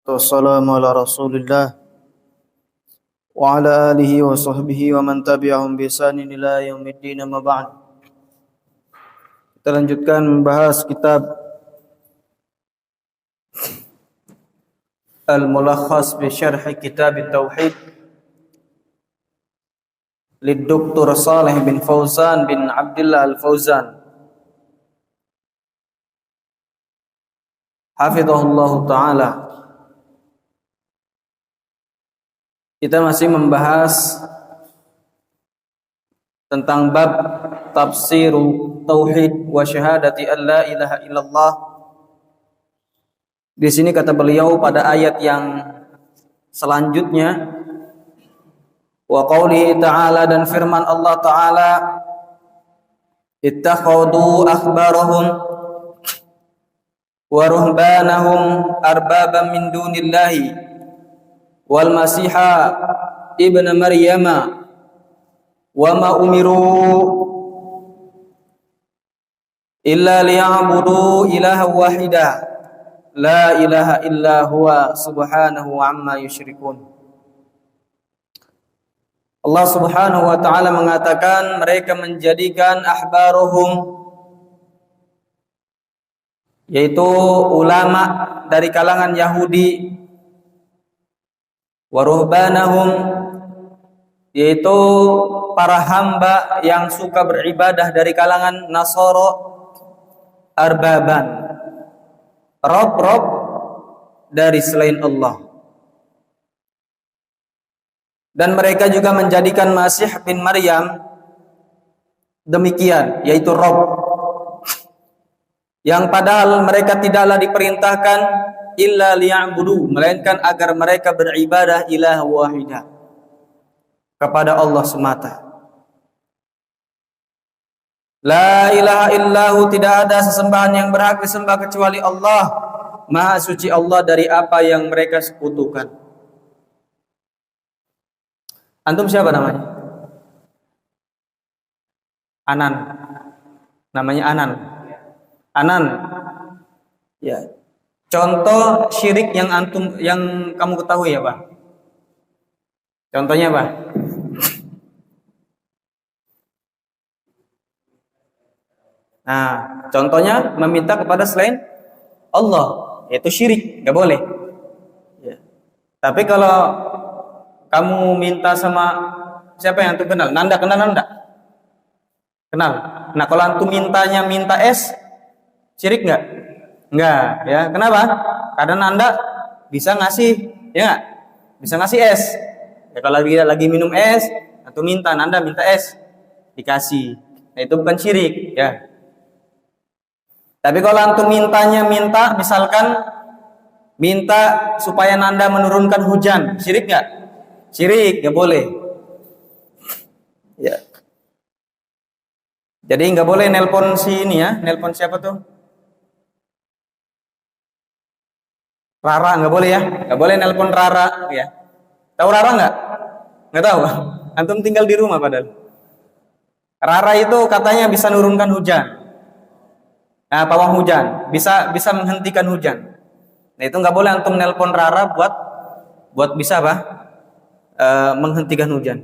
Wassalamu ala Rasulillah wa ala alihi wa sahbihi wa man tabi'ahum bi ihsanin ila yaumiddin, amma ba'd. Kita lanjutkan membahas kitab Al-Mulakhas bi Syarh Kitab At-Tauhid lid Dr. Shalih bin Fauzan bin Abdullah Al-Fauzan hafizahullahu taala. Kita masih membahas tentang bab tafsiru tauhid wa syahadati an la ilaha illallah. Di sini kata beliau pada ayat yang selanjutnya, wa qaulihi ta'ala, dan firman Allah Ta'ala, ittakhadhu akhbarahum wa ruhbanahum arbaban min dunillahi wal masiha ibn maryama wa ma umiru illa liya'budu ilaha wahida la ilaha illa huwa subhanahu amma yusyrikun. Allah Subhanahu wa ta'ala mengatakan mereka menjadikan ahbaruhum, yaitu ulama dari kalangan Yahudi, waruhbanahum, yaitu para hamba yang suka beribadah dari kalangan Nasara, arbaban, rob-rob dari selain Allah. Dan mereka juga menjadikan Masih bin Maryam demikian, yaitu rob, yang padahal mereka tidaklah diperintahkan illa liya'budu, melainkan agar mereka beribadah ilah wahidah, kepada Allah semata. La ilaha illahu, tidak ada sesembahan yang berhak disembah kecuali Allah. Maha suci Allah dari apa yang mereka sekutukan. Antum siapa namanya? Anan. Namanya Anan. Anan. Ya. Contoh syirik yang kamu ketahui ya, Pak? Contohnya apa? Nah, contohnya meminta kepada selain Allah, yaitu syirik, nggak boleh. Ya. Tapi kalau kamu minta sama siapa yang antum kenal? Nanda, kenal Nanda? Kenal. Nah, kalau antum minta es, syirik nggak? Enggak, ya. Kenapa? Karena Anda bisa ngasih, ya enggak? Bisa ngasih es. Ya, kalau lagi minum es, atau Anda minta es, dikasih. Nah, itu bukan syirik, ya. Tapi kalau antum misalkan minta supaya Anda menurunkan hujan, syirik enggak? Syirik, enggak boleh. Ya. Jadi enggak boleh nelpon nelpon siapa tuh? Rara, nggak boleh ya, nggak boleh nelpon Rara, ya. Tahu Rara nggak? Nggak tahu. Antum tinggal di rumah padahal. Rara itu katanya bisa nurunkan hujan. Nah, pawang hujan, bisa menghentikan hujan. Nah, itu nggak boleh antum nelpon Rara buat bisa apa? Menghentikan hujan.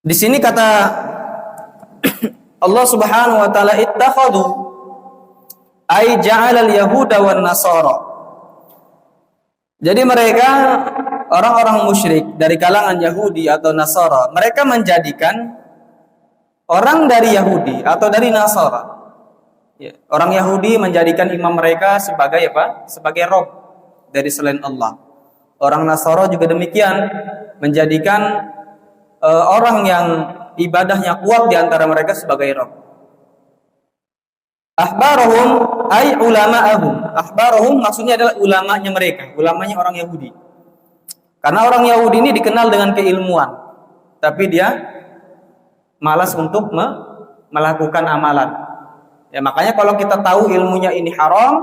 Di sini kata Allah Subhanahu wa taala, ittakhadhu ay ja'alal yahuda wan nasara. Jadi mereka, orang-orang musyrik dari kalangan Yahudi atau Nasara, mereka menjadikan orang dari Yahudi atau dari Nasara, ya, orang Yahudi menjadikan imam mereka sebagai apa? Sebagai rob dari selain Allah. Orang Nasara juga demikian, menjadikan orang yang ibadahnya kuat di antara mereka sebagai rob. Ahbarahum ay ulama'ahum. Ahbarahum maksudnya adalah ulamanya mereka, ulamanya orang Yahudi. Karena orang Yahudi ini dikenal dengan keilmuan, tapi dia malas untuk melakukan amalan. Ya, makanya kalau kita tahu ilmunya ini haram,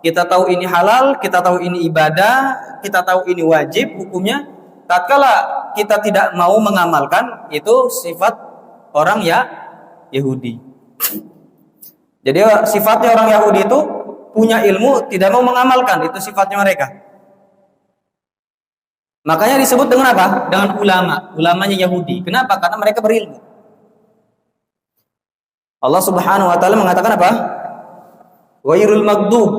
kita tahu ini halal, kita tahu ini ibadah, kita tahu ini wajib hukumnya, tatkala kita tidak mau mengamalkan, itu sifat orang Yahudi. Jadi sifatnya orang Yahudi itu punya ilmu, tidak mau mengamalkan. Itu sifatnya mereka. Makanya disebut dengan apa? Dengan ulama. Ulamanya Yahudi. Kenapa? Karena mereka berilmu. Allah Subhanahu wa taala mengatakan apa? Ghairul maghdub.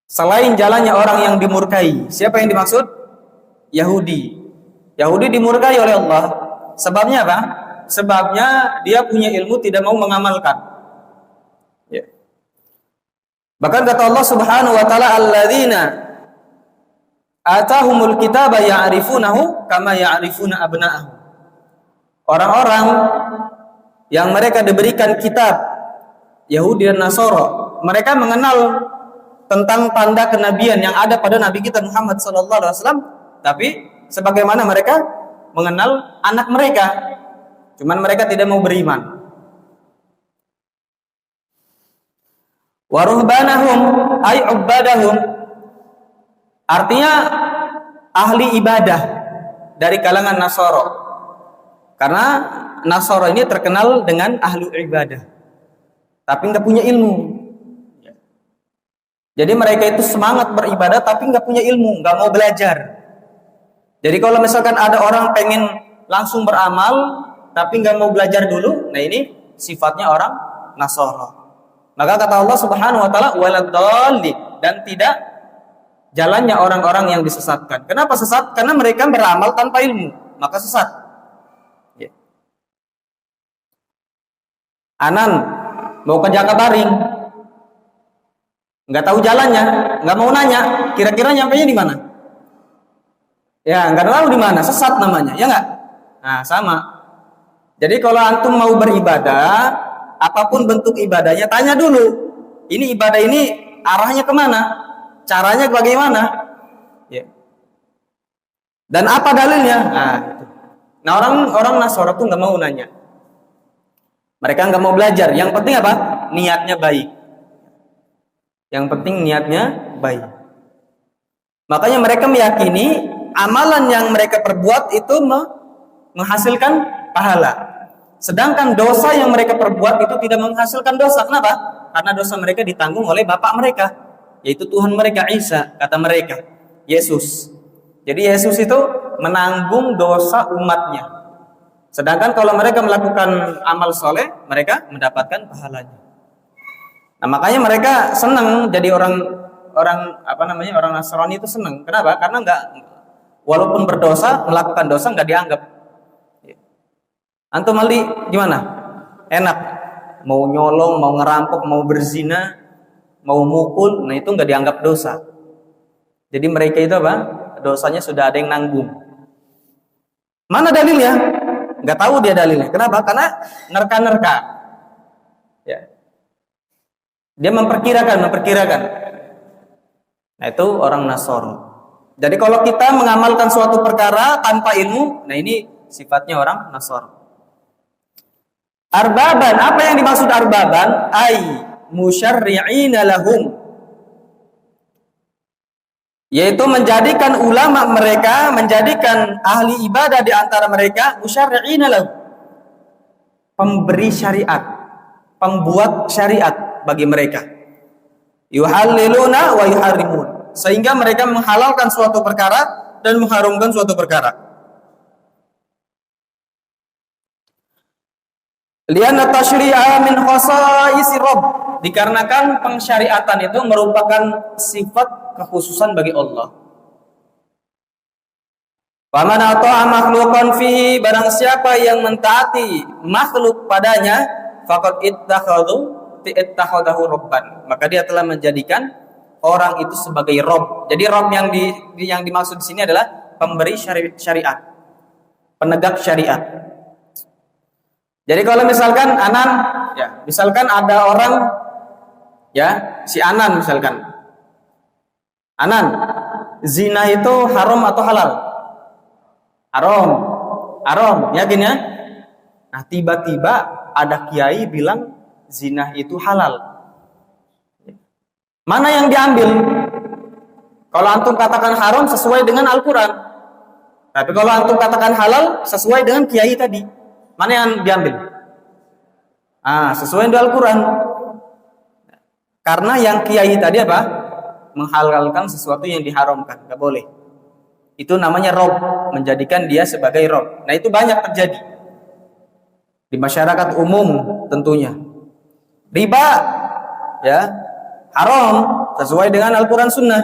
Selain jalannya orang yang dimurkai. Siapa yang dimaksud? Yahudi. Yahudi dimurkai oleh Allah. Sebabnya apa? Sebabnya dia punya ilmu, tidak mau mengamalkan. Ya. Bahkan kata Allah Subhanahu wa taala, alladzina atahumul kitaba ya'rifunahu kama ya'rifuna abna'ahum. Orang-orang yang mereka diberikan kitab, Yahudi dan Nasara, mereka mengenal tentang tanda kenabian yang ada pada Nabi kita Muhammad SAW, tapi sebagaimana mereka mengenal anak mereka, cuman mereka tidak mau beriman. Waruhbanahum ay ubadahum, artinya ahli ibadah dari kalangan Nasara, karena Nasara ini terkenal dengan ahli ibadah, tapi nggak punya ilmu. Jadi mereka itu semangat beribadah, tapi nggak punya ilmu, nggak mau belajar. Jadi kalau misalkan ada orang pengen langsung beramal, tapi nggak mau belajar dulu, nah ini sifatnya orang Nasara. Maka kata Allah Subhanahu wa taala, waladhdallin, dan tidak jalannya orang-orang yang disesatkan. Kenapa sesat? Karena mereka beramal tanpa ilmu, maka sesat. Anan mau ke Jakabaring, nggak tahu jalannya, nggak mau nanya, kira-kira nyampainya di mana? Ya, nggak tahu di mana, sesat namanya, ya nggak? Nah, sama. Jadi kalau antum mau beribadah, apapun bentuk ibadahnya, tanya dulu. Ini ibadah ini arahnya kemana? Caranya bagaimana? Ya. Dan apa dalilnya? Nah, orang Nasara tuh nggak mau nanya. Mereka nggak mau belajar. Yang penting apa? Niatnya baik. Yang penting niatnya baik. Makanya mereka meyakini amalan yang mereka perbuat itu menghasilkan pahala. Sedangkan dosa yang mereka perbuat itu tidak menghasilkan dosa. Kenapa? Karena dosa mereka ditanggung oleh bapak mereka, yaitu Tuhan mereka Isa, kata mereka, Yesus. Jadi Yesus itu menanggung dosa umatnya. Sedangkan kalau mereka melakukan amal soleh, mereka mendapatkan pahalanya. Nah, makanya mereka senang jadi orang Nasrani itu senang. Kenapa? Karena walaupun berdosa, melakukan dosa nggak dianggap. Antum Ali gimana? Enak. Mau nyolong, mau ngerampok, mau berzina, mau mukul, nah itu nggak dianggap dosa. Jadi mereka itu apa? Dosanya sudah ada yang nanggung. Mana dalilnya? Nggak tahu dia dalilnya. Kenapa? Karena nerka-nerka. Ya. Dia memperkirakan. Nah, itu orang Nasara. Jadi kalau kita mengamalkan suatu perkara tanpa ilmu, nah ini sifatnya orang Nasara. Arbaban, apa yang dimaksud arbaban? Ai musyarri'ina lahum, yaitu menjadikan ulama mereka, menjadikan ahli ibadah di antara mereka, musyarri'ina lahum, pemberi syariat, pembuat syariat bagi mereka. Yuhalliluna wa yuharrimun, sehingga mereka menghalalkan suatu perkara dan mengharumkan suatu perkara. Lianna tasyri'a min khasa'isi Rabb, dikarenakan pengsyariatan itu merupakan sifat kekhususan bagi Allah. Faman ata'a makhluqan fihi, barang siapa yang mentaati makhluk padanya, faqad ittakhadahu rabban, maka dia telah menjadikan orang itu sebagai Rabb. Jadi Rabb yang dimaksud di sini adalah pemberi syariat, penegak syariat. Jadi kalau misalkan Anan, ya, misalkan ada orang, ya, si Anan misalkan, Anan, zina itu haram atau halal? Haram, yakin ya? Nah, tiba-tiba ada kiai bilang zina itu halal. Mana yang diambil? Kalau antum katakan haram sesuai dengan Al-Quran, tapi kalau antum katakan halal sesuai dengan kiai tadi, mana yang diambil? Sesuai dengan Al-Quran. Karena yang kiai tadi apa? Menghalalkan sesuatu yang diharamkan, nggak boleh. Itu namanya rob, menjadikan dia sebagai rob. Nah itu banyak terjadi di masyarakat umum tentunya. Riba, ya, haram sesuai dengan Al-Quran Sunnah.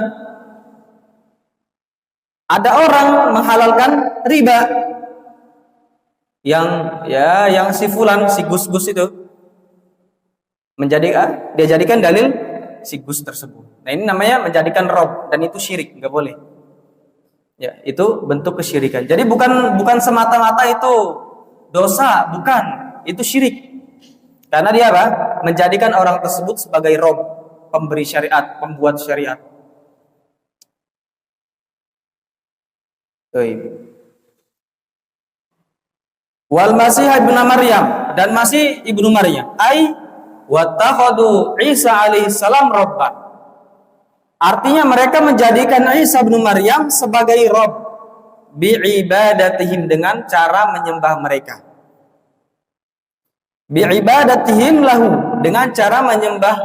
Ada orang menghalalkan riba, yang si fulan, si Gus-Gus itu dia jadikan dalil si Gus tersebut. Nah ini namanya menjadikan rob, dan itu syirik, nggak boleh. Ya, itu bentuk kesyirikan. Jadi bukan semata-mata itu dosa, bukan, itu syirik. Karena dia apa? Menjadikan orang tersebut sebagai rob, pemberi syariat, pembuat syariat. Wal Masih ibnu Maryam, dan Masih ibnu Maryam, ai wattakhadu Isa alaihi salam rabban. Artinya mereka menjadikan Isa bin Maryam sebagai Rabb bi'ibadatihim, dengan cara menyembah mereka. Bi'ibadatihim lahu, dengan cara menyembah,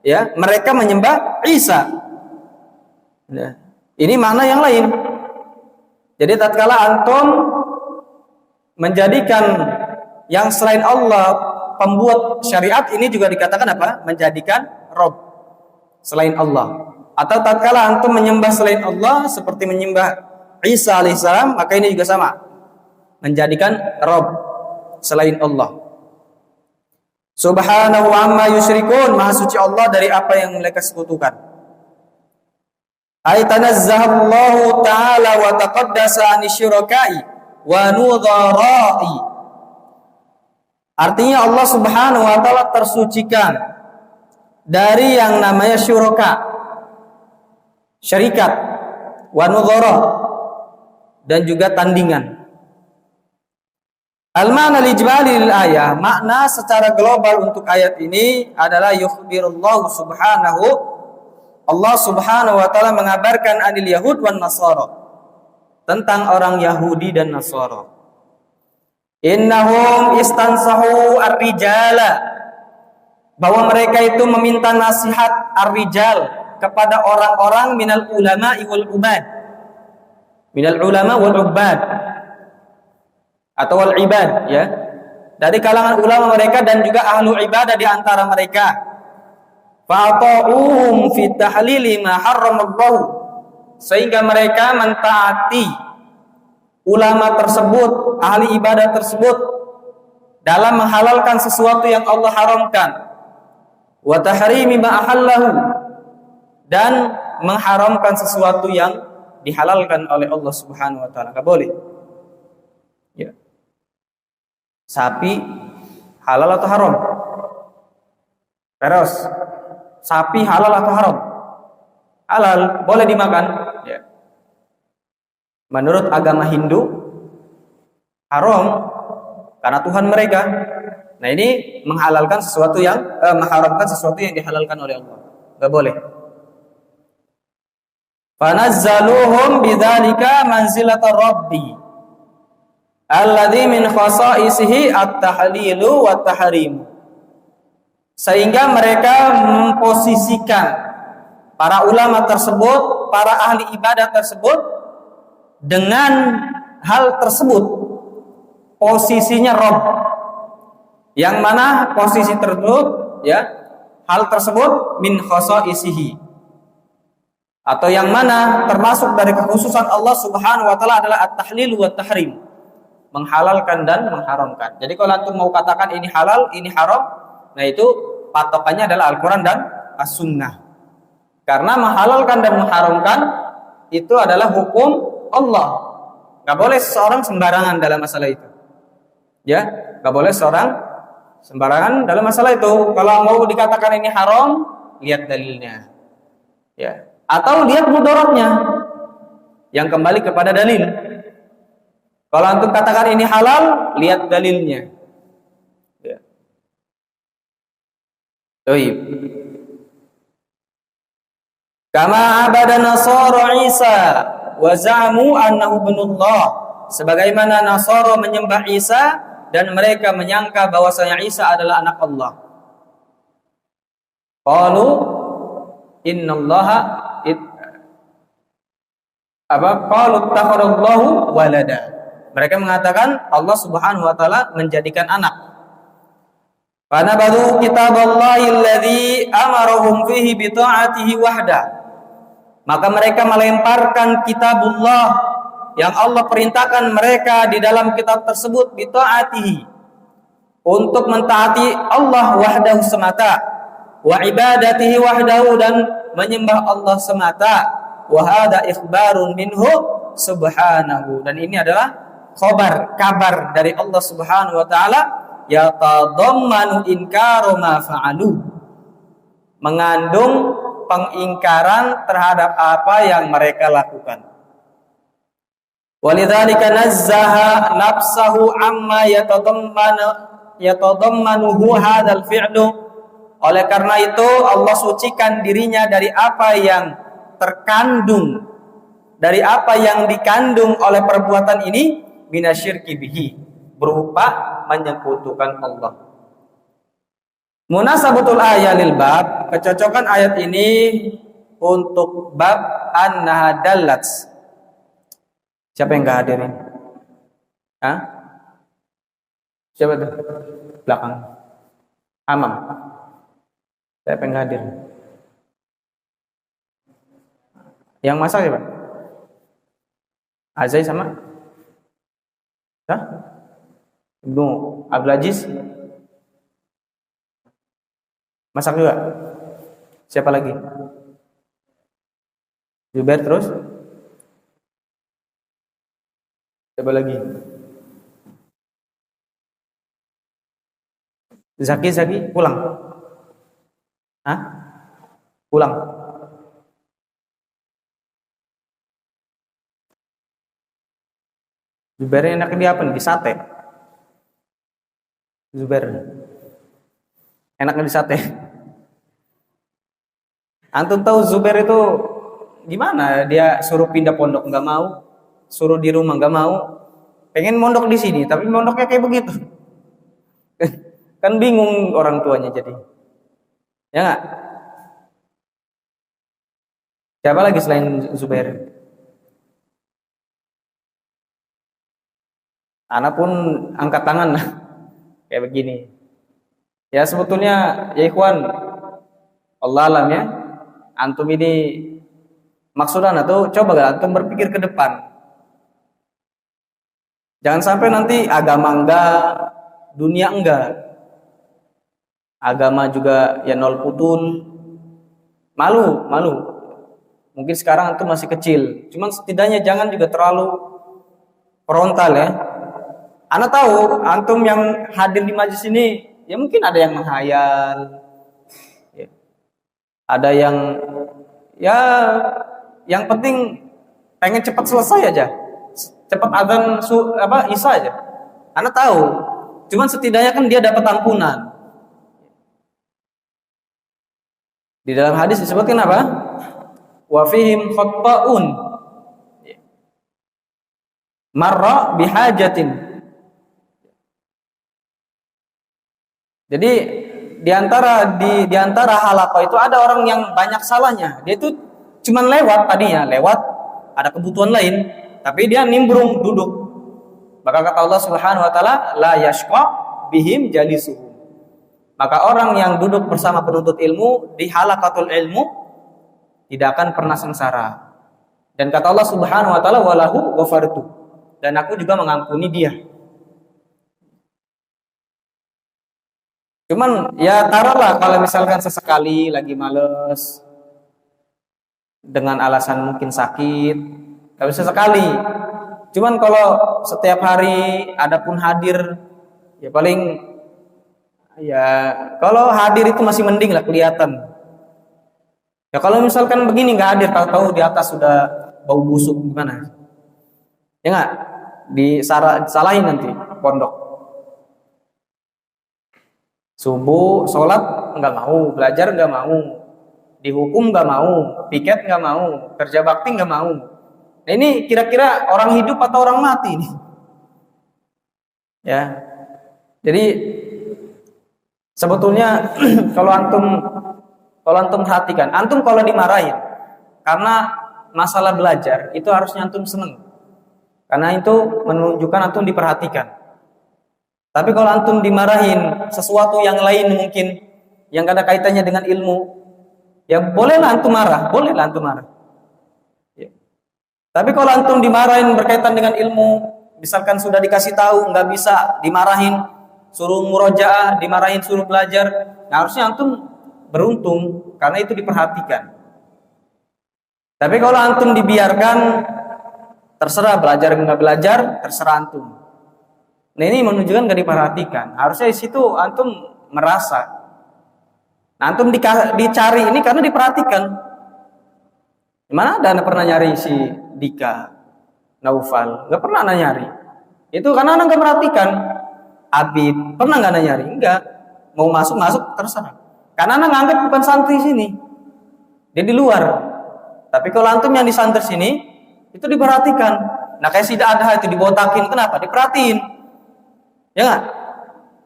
ya, mereka menyembah Isa. Nah, ini makna yang lain. Jadi tatkala antum menjadikan yang selain Allah pembuat syariat, ini juga dikatakan apa? Menjadikan Rabb selain Allah. Atau tatkala antum menyembah selain Allah seperti menyembah Isa alaihissalam, maka ini juga sama, menjadikan Rabb selain Allah. Subhanahu amma yusyrikun, maha suci Allah dari apa yang mereka sekutukan. Ay tanazzahallahu ta'ala wa taqaddasa anisyurakai wa nudharai. Artinya Allah Subhanahu wa ta'ala tersucikan dari yang namanya syuraka, syarikat, wa nudhara, dan juga tandingan. Al-ma'na al-ijmali lil ayah, makna secara global untuk ayat ini adalah yukhbirullahu subhanahu, Allah Subhanahu wa ta'ala mengabarkan anil Yahud wan Nasara, tentang orang Yahudi dan Nasara. Innahum istansahu ar-rijala, bahwa mereka itu meminta nasihat ar-rijal kepada orang-orang minal ulama wal ubad, minal ulama wal ubad atau wal ibad, ya, dari kalangan ulama mereka dan juga ahlu ibadah di antara mereka. Fa'ata'uhum fi tahlili ma harramallahu, sehingga mereka mentaati ulama tersebut, ahli ibadah tersebut, dalam menghalalkan sesuatu yang Allah haramkan, wa tahrimi ma ahallahu, dan mengharamkan sesuatu yang dihalalkan oleh Allah Subhanahu wa ta'ala. Enggak boleh. Ya. Sapi halal atau haram? Terus, sapi halal atau haram? Halal, boleh dimakan, ya. Menurut agama Hindu haram karena Tuhan mereka. Nah, ini menghalalkan sesuatu yang mengharamkan sesuatu yang dihalalkan oleh Allah. Enggak boleh. Fanazzaluhum bidzalika manzilatar rabbi alladzi min khasaisihi at-tahlilu wat tahrim. Sehingga mereka memposisikan para ulama tersebut, para ahli ibadah tersebut, dengan hal tersebut posisinya Rabb, yang mana posisi tersebut, ya, hal tersebut min khasaisihi, atau yang mana termasuk dari kekhususan Allah Subhanahu wa ta'ala adalah at-tahlil wa tahrim, menghalalkan dan mengharamkan. Jadi kalau antum mau katakan ini halal, ini haram, nah itu patokannya adalah Al-Quran dan As-Sunnah. Karena menghalalkan dan mengharamkan itu adalah hukum Allah. Gak boleh seseorang sembarangan dalam masalah itu, ya, gak boleh seseorang sembarangan dalam masalah itu. Kalau mau dikatakan ini haram, lihat dalilnya, ya, atau lihat mudaratnya yang kembali kepada dalil. Kalau antum katakan ini halal, lihat dalilnya, ya. Baik. Kama abada Nasara Isa wa za'amu annahu ibnullah, sebagaimana Nasara menyembah Isa dan mereka menyangka bahwasanya Isa adalah anak Allah. Qalu innallaha qalu ittakhadallahu walada. Mereka mengatakan Allah Subhanahu wa taala menjadikan anak. Fanabadhu kitaballahi alladzi amarahum fihi bi ta'atihi wahda. Maka mereka melemparkan kitabullah yang Allah perintahkan mereka di dalam kitab tersebut bi ta'atihi, untuk mentaati Allah wahdahu semata, wa ibadatihi wahdahu, dan menyembah Allah semata, wa hadza ikhbarun minhu subhanahu, dan ini adalah kabar dari Allah Subhanahu wa taala, yatadammanu inkaru ma fa'alu, mengandung pengingkaran terhadap apa yang mereka lakukan. Walidzalika nazzaha nafsahu amma yatadammanuhu hadzal fi'lu. Oleh karena itu Allah sucikan dirinya dari apa yang terkandung, dari apa yang dikandung oleh perbuatan ini, minasyirki bihi, berupa menyekutukan Allah. Munasabatul ayat lil bab, kecocokan ayat ini untuk bab annaha dallat. Siapa yang enggak hadirin? Hah? Siapa tuh? Belakang. Amam. Siapa yang enggak hadir? Yang masak ya, Pak? Azai sama? Hah? Ibnu Abdul Aziz? Masak juga? Siapa lagi? Zubair terus? Siapa lagi? Zaki pulang? Hah? Pulang? Zubair enaknya di apa? Di sate? Zubair enaknya di sate? Antum tahu Zubair itu gimana? Dia suruh pindah pondok nggak mau, suruh di rumah nggak mau, pengen mondok di sini tapi mondoknya kayak begitu. Kan bingung orang tuanya jadi. Ya nggak? Siapa lagi selain Zubair? Anak pun angkat tangan kayak begini. Ya sebetulnya ya ikhwan, Allah alam ya, antum ini maksudnya tuh coba gak antum berpikir ke depan. Jangan sampai nanti agama enggak, dunia enggak. Agama juga ya nol putul. Malu. Mungkin sekarang antum masih kecil, cuman setidaknya jangan juga terlalu frontal ya. Ana tahu antum yang hadir di majelis ini ya mungkin ada yang menghayal, ya. Ada yang ya yang penting pengen cepat selesai aja, cepat azan Isya aja. Ana tahu, cuman setidaknya kan dia dapat ampunan. Di dalam hadis disebutkan apa? Wa fihim khatta'un marra bihajatin. Jadi di antara halaqah itu ada orang yang banyak salahnya. Dia itu cuma lewat ada kebutuhan lain, tapi dia nimbrung duduk. Maka kata Allah Subhanahu wa taala, la yashqa bihim jalisuhum. Maka orang yang duduk bersama penuntut ilmu di halaqatul ilmu tidak akan pernah sengsara. Dan kata Allah Subhanahu wa taala, walahu ghafartu. Dan aku juga mengampuni dia. Cuman ya taruhlah kalau misalkan sesekali lagi males dengan alasan mungkin sakit, tapi sesekali. Cuman kalau setiap hari adapun hadir, ya paling ya kalau hadir itu masih mending lah kelihatan. Ya kalau misalkan begini nggak hadir, tahu-tahu di atas sudah bau busuk gimana? Ya nggak? Disalahin nanti pondok. Subuh, sholat nggak mau, belajar nggak mau, dihukum nggak mau, piket nggak mau, kerja bakti nggak mau. Nah, ini kira-kira orang hidup atau orang mati nih? Ya, jadi sebetulnya kalau antum Kalau antum perhatikan, antum kalau dimarahin karena masalah belajar itu harusnya antum seneng, karena itu menunjukkan antum diperhatikan. Tapi kalau antum dimarahin sesuatu yang lain mungkin yang gak ada kaitannya dengan ilmu, ya bolehlah antum marah, bolehlah antum marah. Ya. Tapi kalau antum dimarahin berkaitan dengan ilmu, misalkan sudah dikasih tahu nggak bisa dimarahin, suruh murojaah, dimarahin suruh belajar, nah harusnya antum beruntung karena itu diperhatikan. Tapi kalau antum dibiarkan, terserah belajar nggak belajar, terserah antum. Nah ini menunjukkan nggak diperhatikan. Harusnya di situ antum merasa. Nah antum dicari ini karena diperhatikan. Gimana ada anak pernah nyari si Dika, Naufal? Nggak pernah anak nyari. Itu karena anak nggak perhatikan. Abid pernah nggak anak nyari? Enggak. Mau masuk terserah. Karena anak nganggap bukan santri sini. Dia di luar. Tapi kalau antum yang di santri sini itu diperhatikan. Nah kayak si Adha itu dibotakin, kenapa? Diperhatiin. Ya nggak?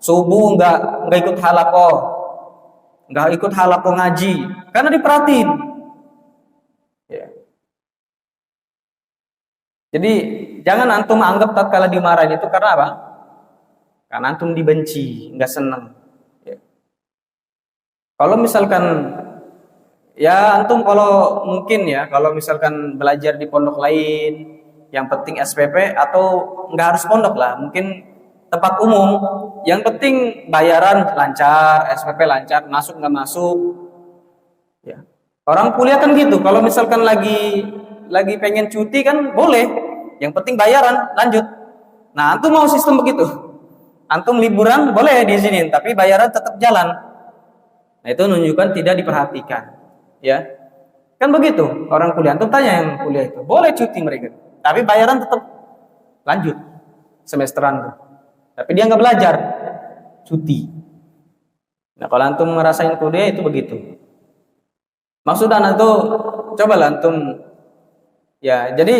Subuh nggak ikut halakoh, nggak ikut halakoh ngaji, karena diperhatiin. Ya. Jadi jangan antum anggap tatkala dimarahin itu karena apa? Karena antum dibenci, nggak senang. Ya. Kalau misalkan ya antum kalau mungkin ya, kalau misalkan belajar di pondok lain, yang penting SPP atau nggak harus pondok lah, mungkin tempat umum, yang penting bayaran lancar, SPP lancar, masuk nggak masuk. Ya. Orang kuliah kan gitu, kalau misalkan lagi pengen cuti kan boleh, yang penting bayaran lanjut. Nah antum mau sistem begitu, antum liburan boleh diizinin, tapi bayaran tetap jalan. Nah itu menunjukkan tidak diperhatikan. Ya, kan begitu orang kuliah. Antum tanya yang kuliah itu, boleh cuti mereka, tapi bayaran tetap lanjut semesteran tuh. Tapi dia nggak belajar, cuti. Nah kalau antum ngerasain kuliah itu begitu. Maksud anak tuh, cobalah antum, ya jadi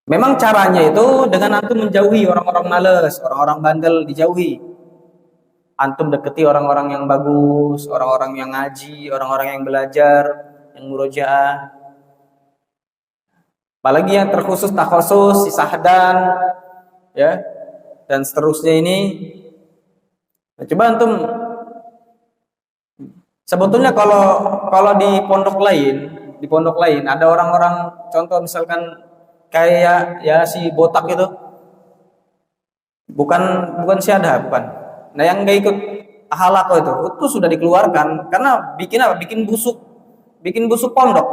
memang caranya itu dengan antum menjauhi orang-orang malas, orang-orang bandel, dijauhi. Antum deketi orang-orang yang bagus, orang-orang yang ngaji, orang-orang yang belajar, yang murojaah. Apalagi yang terkhusus takhusus, si sahdan, ya, dan seterusnya ini. Nah, coba antum, sebetulnya kalau di pondok lain ada orang-orang, contoh misalkan kayak ya si botak itu, bukan si Adha, bukan. Nah yang nggak ikut halaqah itu sudah dikeluarkan karena bikin apa? Bikin busuk pondok.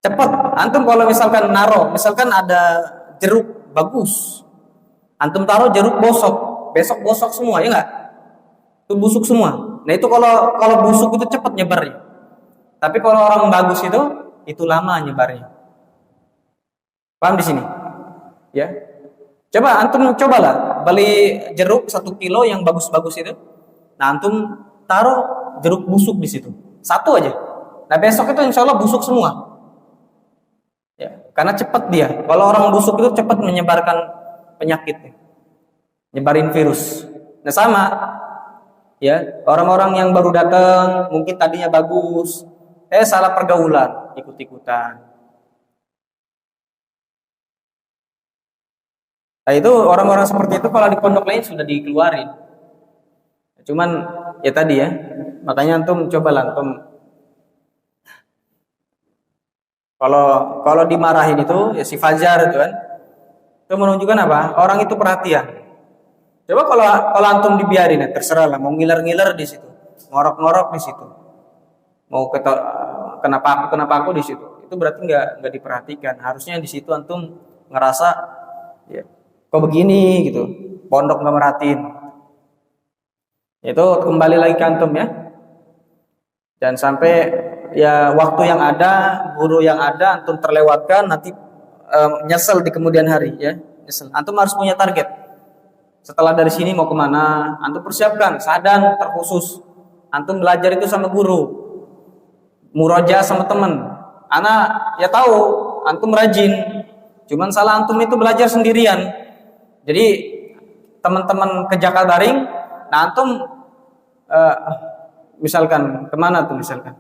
Cepat, antum kalau misalkan misalkan ada jeruk bagus, antum taruh jeruk bosok, besok bosok semua, ya nggak? Itu busuk semua. Nah itu kalau busuk itu cepat nyebarnya. Tapi kalau orang bagus itu lama nyebarnya. Paham di sini? Ya. Coba antum cobalah beli jeruk 1 kilo yang bagus-bagus itu. Nah antum taruh jeruk busuk di situ, 1 aja. Nah besok itu insya Allah busuk semua. Ya, karena cepat dia. Kalau orang busuk itu cepat menyebarkan penyakit, nyebarin virus. Nah sama, ya orang-orang yang baru datang mungkin tadinya bagus, salah pergaulan, ikut-ikutan. Nah itu orang-orang seperti itu kalau di pondok lain sudah dikeluarin. Cuman ya tadi ya, makanya antum cobalah antum. Kalau dimarahin itu ya si Fajar itu kan, itu menunjukkan apa? Orang itu perhatian. Coba kalau antum dibiarin ya terserah lah, mau ngiler-ngiler di situ, ngorok-ngorok di situ, mau kenapa aku di situ, itu berarti nggak diperhatikan. Harusnya di situ antum ngerasa ya kok begini gitu, pondok nggak merhatiin. Itu kembali lagi ke antum ya, dan sampai ya waktu yang ada, guru yang ada antum terlewatkan, nanti nyesel di kemudian hari ya, nyesel. Antum harus punya target. Setelah dari sini mau kemana, antum persiapkan sadan terkhusus. Antum belajar itu sama guru, murojaah sama teman. Anak ya tahu antum rajin, cuman salah antum itu belajar sendirian. Jadi teman-teman ke Jakal Daring Nah antum eh, misalkan kemana tuh misalkan?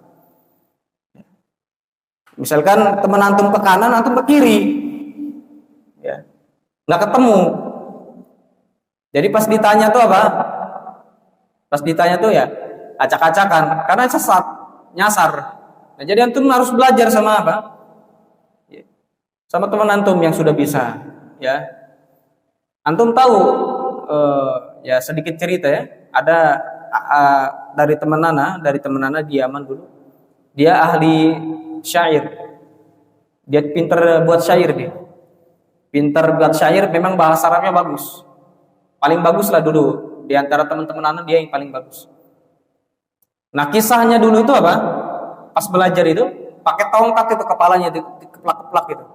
Misalkan teman antum ke kanan, antum ke kiri, ya, nggak ketemu. Jadi pas ditanya tuh apa? Pas ditanya tuh ya acak-acakan, karena sesat, nyasar. Nah, jadi antum harus belajar sama apa? Sama teman antum yang sudah bisa, ya. Antum tahu, ya sedikit cerita ya. Ada dari teman Ana di Yaman dulu. Dia ahli syair. Dia pinter buat syair dia. Pinter buat syair, memang bahasa Arabnya bagus. Paling bagus lah dulu. Di antara teman-teman Ana dia yang paling bagus. Nah kisahnya dulu itu apa? Pas belajar itu pakai tongkat itu kepalanya dikeplak-keplak gitu.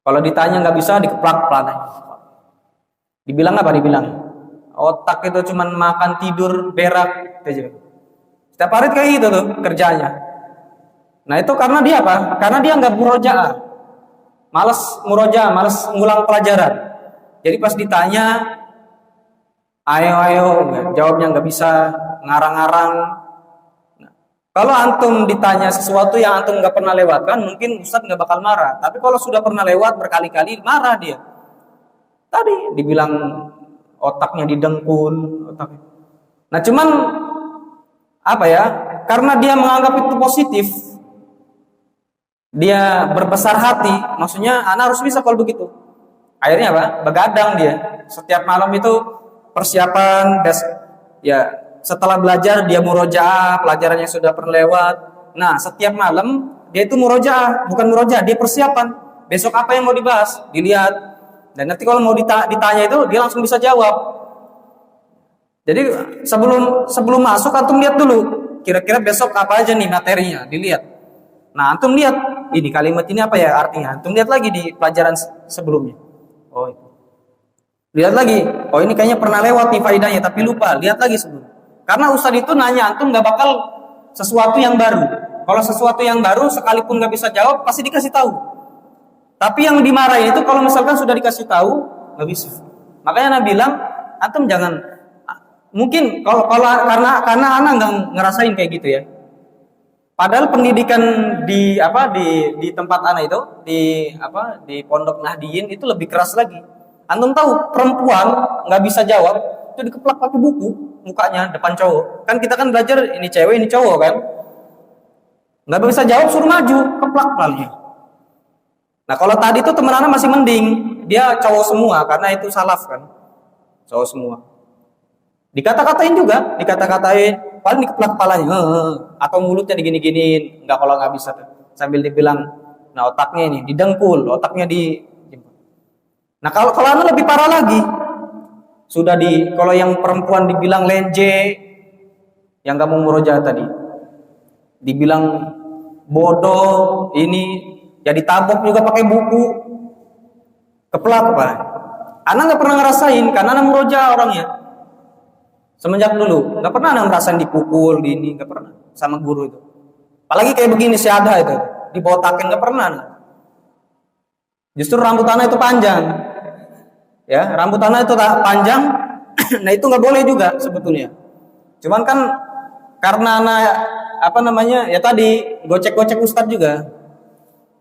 Kalau ditanya nggak bisa dikeplak-keplak. Dibilang apa? Dibilang otak itu cuman makan tidur berak gitu. Setiap hari kayak gitu tuh kerjanya. Nah itu karena dia apa? Karena dia nggak murojaah, malas ngulang pelajaran. Jadi pas ditanya, ayo, jawabnya nggak bisa, ngarang-ngarang. Nah, kalau antum ditanya sesuatu yang antum nggak pernah lewatkan, mungkin Ustadz nggak bakal marah. Tapi kalau sudah pernah lewat berkali-kali, marah dia. Tadi dibilang otaknya didengkul, otaknya. Nah cuman apa ya? Karena dia menganggap itu positif, dia berbesar hati. Maksudnya, anak harus bisa kalau begitu. Akhirnya apa? Begadang dia. Setiap malam itu persiapan, ya setelah belajar dia murojaah, pelajarannya sudah pernah lewat. Nah setiap malam dia itu murojaah, bukan murojaah, dia persiapan. Besok apa yang mau dibahas, dilihat. Dan nanti kalau mau ditanya itu dia langsung bisa jawab. Jadi sebelum masuk antum lihat dulu, kira-kira besok apa aja nih materinya, dilihat. Nah antum lihat ini kalimat ini apa ya artinya. Antum lihat lagi di pelajaran sebelumnya. Oh, lihat lagi. Oh ini kayaknya pernah lewat nih faedahnya, tapi lupa. Lihat lagi sebelum. Karena ustadz itu nanya antum nggak bakal sesuatu yang baru. Kalau sesuatu yang baru sekalipun nggak bisa jawab pasti dikasih tahu. Tapi yang dimarahin itu kalau misalkan sudah dikasih tahu nggak bisa. Makanya Nabi bilang antum jangan. Mungkin kalau karena anak nggak ngerasain kayak gitu ya. Padahal pendidikan di tempat anak itu di pondok Nahdiyin itu lebih keras lagi. Antum tahu perempuan nggak bisa jawab itu dikeplak pakai buku mukanya depan cowok. Kan kita kan belajar ini cewek ini cowok kan. Nggak bisa jawab suruh maju keplak palanya. Nah kalau tadi itu teman anak masih mending, dia cowok semua karena itu salaf kan, cowok semua. Dikata-katain, paling dikeplak kepalanya, atau mulutnya digini-giniin, nggak kalau nggak bisa, sambil dibilang, nah otaknya ini didengkul, otaknya di. Nah kalau anak lebih parah lagi, kalau yang perempuan dibilang lenje, yang kamu murojaah tadi, dibilang bodoh, ini. Ya ditabok juga pakai buku, keplak apa? Anak nggak pernah ngerasain, karena anak murojaah orangnya. Semenjak dulu, nggak pernah anak ngerasain dipukul, nggak pernah sama guru itu. Apalagi kayak begini si ada itu, dibotakin nggak pernah. Justru rambut anak itu panjang, ya rambut anak itu panjang, nah itu nggak boleh juga sebetulnya. Cuman kan karena anak ya tadi gocek-gocek ustadz juga.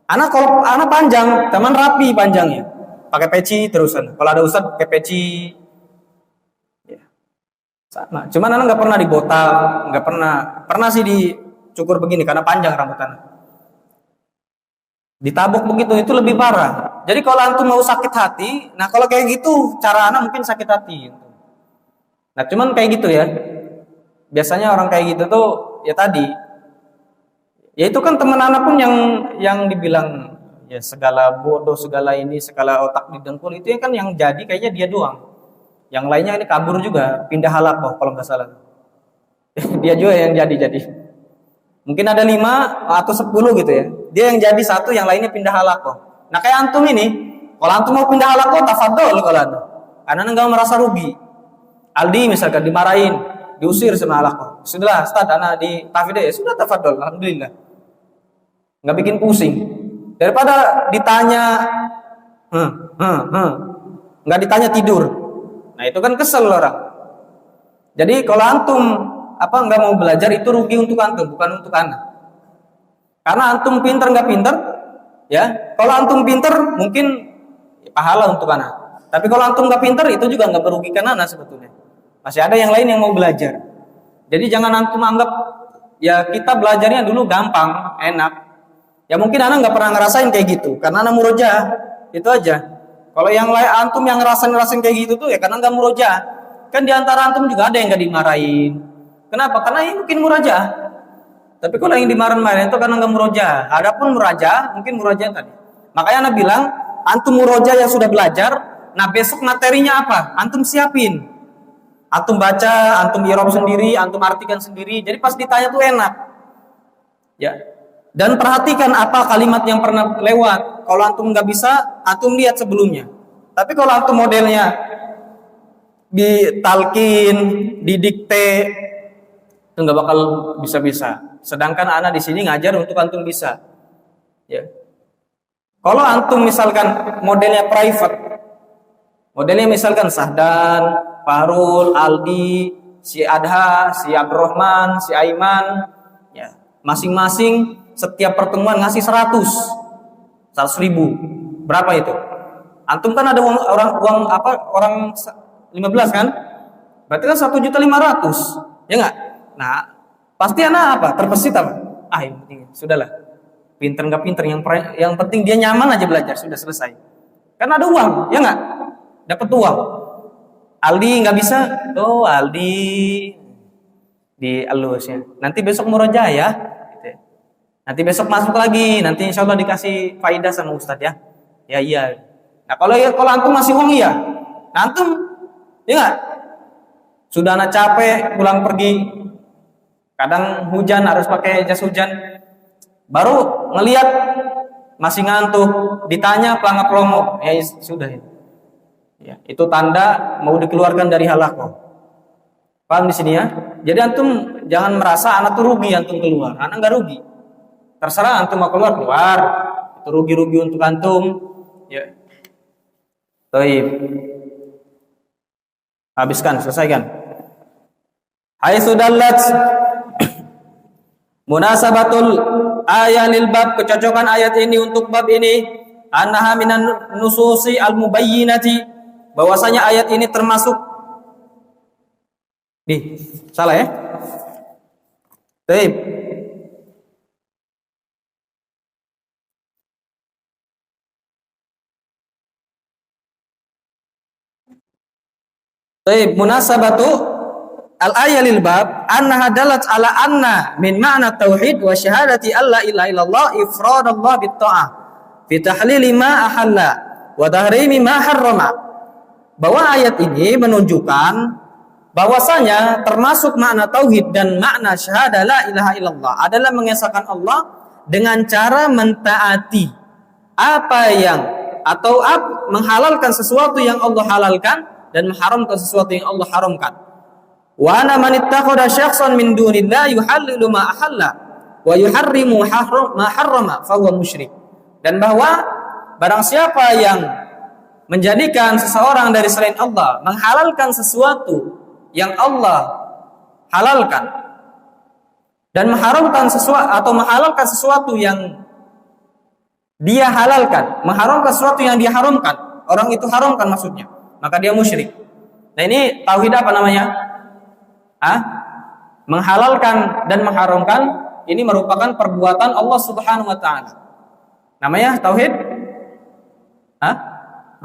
Kalau anak panjang, teman rapi panjangnya, pakai peci terusan. Kalau ada ustadz pakai peci, ya. Sama. Cuman anak nggak pernah dibotak, nggak pernah sih dicukur begini karena panjang rambut anak. Ditabok begitu itu lebih parah. Jadi kalau antum mau sakit hati, nah kalau kayak gitu cara anak mungkin sakit hati. Nah cuman kayak gitu ya. Biasanya orang kayak gitu tuh ya tadi. Ya itu kan teman anak pun yang dibilang ya segala bodoh, segala otak didengkul itu kan yang jadi kayaknya dia doang. Yang lainnya ini kabur juga, pindah halakoh kalau nggak salah. Dia juga yang jadi. Mungkin ada 5 atau 10 gitu ya. Dia yang jadi 1, yang lainnya pindah halakoh. Nah kayak antum ini, kalau antum mau pindah halakoh, tafadhol kalau anda. Karena nggak merasa rugi. Aldi misalkan dimarahin, diusir sama halakoh. Sudahlah, Ustaz, anak di tafideh, ya sudah tafadhol, alhamdulillah. Nggak bikin pusing. Daripada ditanya, nggak ditanya tidur. Nah itu kan kesel orang. Jadi kalau antum nggak mau belajar itu rugi untuk antum, bukan untuk anak. Karena antum pinter nggak pinter, ya. Kalau antum pinter mungkin pahala untuk anak. Tapi kalau antum nggak pinter itu juga nggak merugikan anak sebetulnya. Masih ada yang lain yang mau belajar. Jadi jangan antum anggap ya kita belajarnya dulu gampang, enak. Ya mungkin anak nggak pernah ngerasain kayak gitu, karena anak murojaah itu aja. Kalau yang lain antum yang ngerasain kayak gitu tuh ya karena nggak murojaah. Kan di antara antum juga ada yang nggak dimarahin. Kenapa? Karena ini mungkin murojaah. Tapi kalau yang dimarahin itu karena nggak murojaah. Adapun murojaah mungkin murojaah tadi. Makanya anak bilang antum murojaah yang sudah belajar, nah besok materinya apa? Antum siapin. Antum baca, antum irob sendiri, antum artikan sendiri. Jadi pas ditanya tuh enak. Ya. Dan perhatikan apa kalimat yang pernah lewat. Kalau antum nggak bisa, antum lihat sebelumnya. Tapi kalau antum modelnya ditalkin, didikte, itu nggak bakal bisa-bisa. Sedangkan anak di sini ngajar untuk antum bisa. Ya. Kalau antum misalkan modelnya private, modelnya misalkan Sahdan, Fahrul, Aldi, si Adha, si Abdurrahman, si Aiman, ya, masing-masing setiap pertemuan ngasih 100 ribu. Berapa itu? Antum kan ada uang 15 kan? Berarti kan 1.500.000, ya nggak? Nah, pasti anak apa? Terbesit apa? Yang penting sudahlah. Pinter nggak pinter, yang penting dia nyaman aja belajar, sudah selesai. Kan ada uang, ya nggak? Dapat uang. Aldi nggak bisa, Aldi di alusnya. Nanti besok murojaah ya. Nanti besok masuk lagi, nanti insya Allah dikasih faidah sama Ustadz ya. Ya iya. Nah kalau antum masih uang iya, nah, antum ya nggak? Sudah anak capek pulang pergi, kadang hujan harus pakai jas hujan, baru ngelihat masih ngantuk, ditanya pelangap promo, ya sudah ya. Itu tanda mau dikeluarkan dari halaqah. Paham di sini ya? Jadi antum jangan merasa anak tuh rugi antum keluar, anak nggak rugi. Terserah antum mau keluar, itu rugi-rugi untuk antum. Ya. Baik. Habiskan, selesaikan. Haitsu dallat munasabatul ayat lil bab, kecocokan ayat ini untuk bab ini, annaha minan nususi al-mubayyinati, bahwasanya ayat ini termasuk salah ya? Baik. Baik, munasabatu al-ayat lil bab annaha dalat ala anna min ma'na tauhid wa syahadati alla ilaha illallah ifradallah bit ta'ah fi tahlili ma ahalla wa tahrimi ma harrama. Bahwa ayat ini menunjukkan bahwasanya termasuk makna tauhid dan makna syahadah la ilaha illallah adalah mengesahkan Allah dengan cara mentaati menghalalkan sesuatu yang Allah halalkan dan mengharamkan sesuatu yang Allah haramkan. Wa ana man ittakhadha syakhsan min dunillah yuhallilu ma ahalla wa yuharrimu ma harrama fa huwa musyrik. Dan bahwa barang siapa yang menjadikan seseorang dari selain Allah menghalalkan sesuatu yang Allah halalkan dan mengharamkan sesuatu yang dia halalkan, mengharamkan sesuatu yang dia haramkan, orang itu haramkan maksudnya, maka dia musyrik. Nah ini tauhid apa namanya? Menghalalkan dan mengharamkan ini merupakan perbuatan Allah Subhanahu wa taala. Namanya tauhid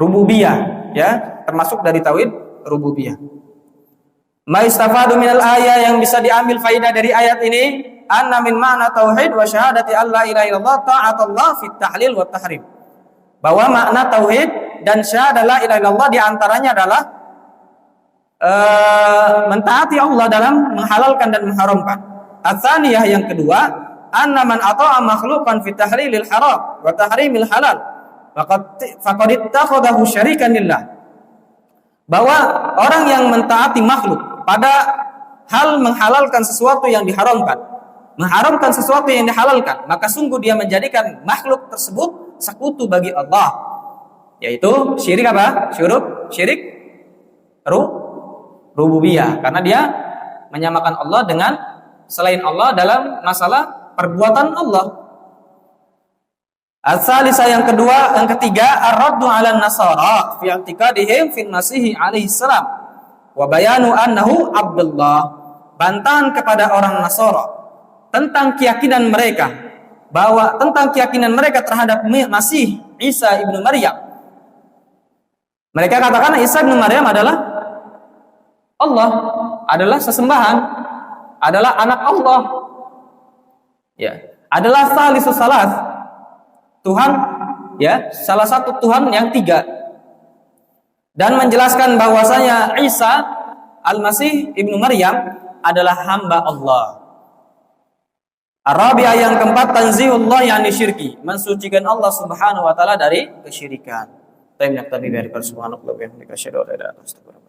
rububiyah, ya, termasuk dari tauhid rububiyah. Ma istafadu minal ayat, yang bisa diambil faidah dari ayat ini, anna min ma'na tauhid wa syahadati alla ilaha illallah ta'atullah fit tahlil wa tahrim. Bahwa makna tauhid dan syahadat la ilaha illallah diantaranya adalah mentaati Allah dalam menghalalkan dan mengharamkan. Atsaniyah, yang kedua, anna man ata'a makhluqan fi tahlilil haram wa tahrimil halal faqad ittakhadahu syarikan lillah. Bahwa orang yang mentaati makhluk pada hal menghalalkan sesuatu yang diharamkan, mengharamkan sesuatu yang dihalalkan, maka sungguh dia menjadikan makhluk tersebut sekutu bagi Allah. Yaitu syirik apa? Syirik rububiyah, karena dia menyamakan Allah dengan selain Allah dalam masalah perbuatan Allah. Al-salisah yang ketiga, ar-raddu 'ala an-nasara fi i'tiqadihim fil masih alaihi salam wa bayanu annahu abdullah. Bantahan kepada orang Nasara tentang keyakinan mereka terhadap Masih Isa ibnu Maryam. Mereka katakan Isa ibnu Maryam adalah Allah, adalah sesembahan, adalah anak Allah. Ya, adalah salisus salas. Tuhan, ya, salah satu Tuhan yang tiga. Dan menjelaskan bahwasanya Isa Al-Masih ibnu Maryam adalah hamba Allah. Arabiah yang keempat, tanzihullah yani syirki, mensucikan Allah Subhanahu wa taala dari kesyirikan. Subhanallahi wa bihamdihi, asyhadu an la ilaha illa anta, astaghfiruka.